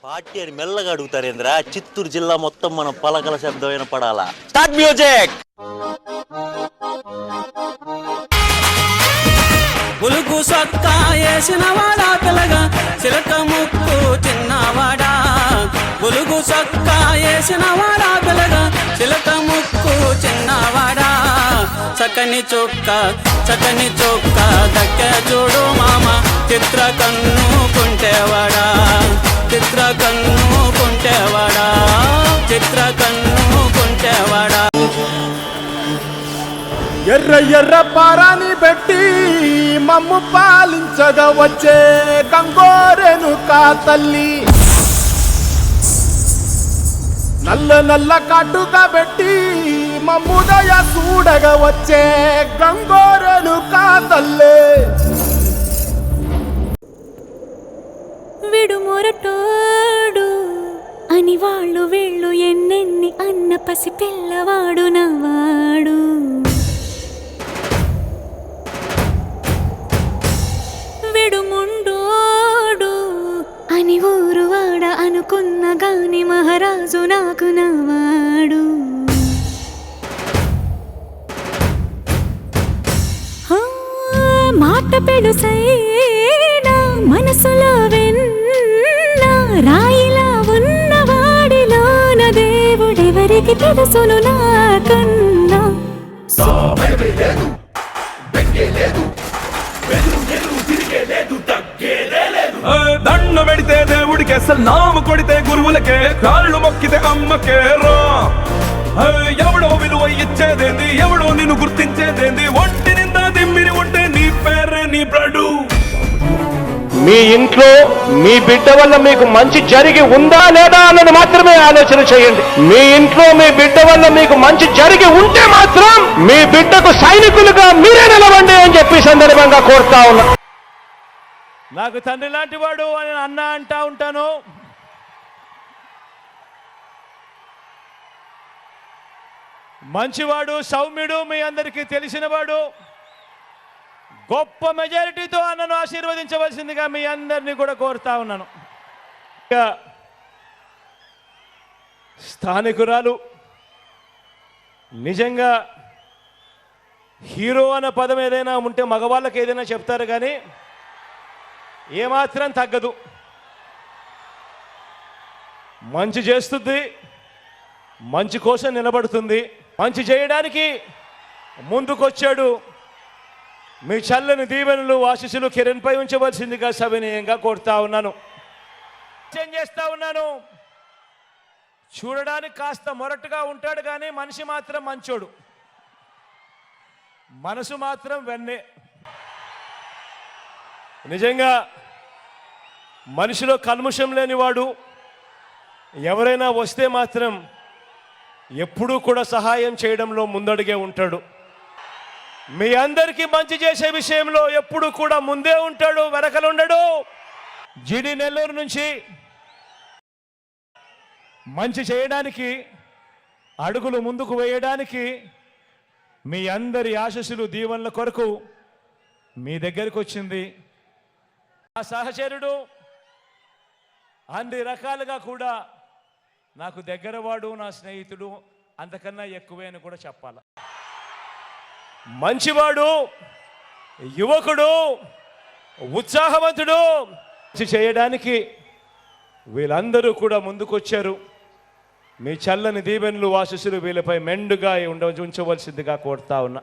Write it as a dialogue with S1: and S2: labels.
S1: Party అని మెల్లగా అడుగుతారేంద్రా? చిత్తూరు జిల్లా మొత్తం మనం పలకల శబ్దం వినపడాలా. Start music.
S2: బులుగు సొక్కా వేసినవాడా పిల్లగా చిలక ముక్కు చిన్నవాడా. బులుగు సొక్కా వేసినవాడా పిల్లగా చిలక ముక్కు చిన్నవాడా. చక్కని చొక్క దక్క చూడు మామ చిత్ర కన్ను కుంటేవాడా. చిత్ర కన్ను కుంటేవాడా. చిత్ర కన్ను కుంటేవాడా.
S3: ఎర్ర ఎర్ర పారాని పెట్టి మమ్ము పాలించగా వచ్చే గంగోరెను కా తల్లి. నల్ల నల్ల కాటుగా పెట్టి మమ్ముదయ చూడగా వచ్చే గంగోరెను కా తల్లి.
S4: విడుమొరటోడు అని వాళ్ళు వీళ్ళు ఎన్నెన్ని అన్న పసి పిల్లవాడు నవాడు. విడుముండోడు అని ఊరు వాడ అనుకున్న గాని మహారాజు నాకు నవాడు. మాట పెడుసైనా మనసులో వెన్న రాయిలా ఉన్నవాడిలోన దేవుడెవరికి తెలుసును నాకన్నా.
S5: దండ పెడితే దేవుడికి అసలు నామ కొడితే గురువులకే కాళ్ళు మొక్కితే అమ్మకే రా. ఎవడో విలువ ఇచ్చేదేంది, ఎవడో నిన్ను గుర్తించేదేంది. ఒంటి నిందా దిమ్మిరి ఉంటే నీ పేరే నీ బ్రడు.
S6: మీ ఇంట్లో మీ బిడ్డ వల్ల మీకు మంచి జరిగి ఉందా లేదా అన్నది మాత్రమే ఆలోచన చేయండి. మీ ఇంట్లో మీ బిడ్డ వల్ల మీకు మంచి జరిగి ఉంటే మాత్రం మీ బిడ్డకు సైనికులుగా మీరే నిలవండి అని చెప్పి సందర్భంగా కోరుతా ఉన్నా.
S3: నాకు తండ్రి లాంటి వాడు అని అన్న అంటా ఉంటాను. మంచివాడు, సౌమ్యుడు, మీ అందరికీ తెలిసినవాడు. గొప్ప మెజారిటీతో అన్నను ఆశీర్వదించవలసిందిగా మీ అందరినీ కూడా కోరుతా ఉన్నాను. స్థానికురాలు నిజంగా హీరో అన్న పదం ఏదైనా ఉంటే మగవాళ్ళకి ఏదైనా చెప్తారు కానీ ఏమాత్రం తగ్గదు. మంచి చేస్తుంది, మంచి కోసం నిలబడుతుంది. మంచి చేయడానికి ముందుకొచ్చాడు. మీ చల్లని దీవెనలు ఆశీస్సులు కిరణ్ పై ఉంచవలసిందిగా సవినయంగా కోరుతా ఉన్నాను. చేస్తా ఉన్నాను. చూడడానికి కాస్త మొరటుగా ఉంటాడు కానీ మనిషి మాత్రం మంచోడు, మనసు మాత్రం వెన్నే. నిజంగా మనిషిలో కల్ముషం లేనివాడు. ఎవరైనా వస్తే మాత్రం ఎప్పుడూ కూడా సహాయం చేయడంలో ముందడుగే ఉంటాడు. మీ అందరికీ మంచి చేసే విషయంలో ఎప్పుడు కూడా ముందే ఉంటాడు, వెనకలుండడు. జిడి నెల్లూరు నుంచి మంచి చేయడానికి, అడుగులు ముందుకు వేయడానికి మీ అందరి ఆశీస్సులు దీవెనల కొరకు మీ దగ్గరికి వచ్చింది. ఆ సహచరుడు అన్ని రకాలుగా కూడా నాకు దగ్గరవాడు, నా స్నేహితుడు, అంతకన్నా ఎక్కువే అని కూడా చెప్పాల. మంచివాడు, యువకుడు, ఉత్సాహవంతుడు. చేయడానికి వీళ్ళందరూ కూడా ముందుకొచ్చారు. మీ చల్లని దీవెనలు ఆశీస్సులు వీళ్ళపై మెండుగా ఉంచవలసిందిగా కోరుతా ఉన్నా.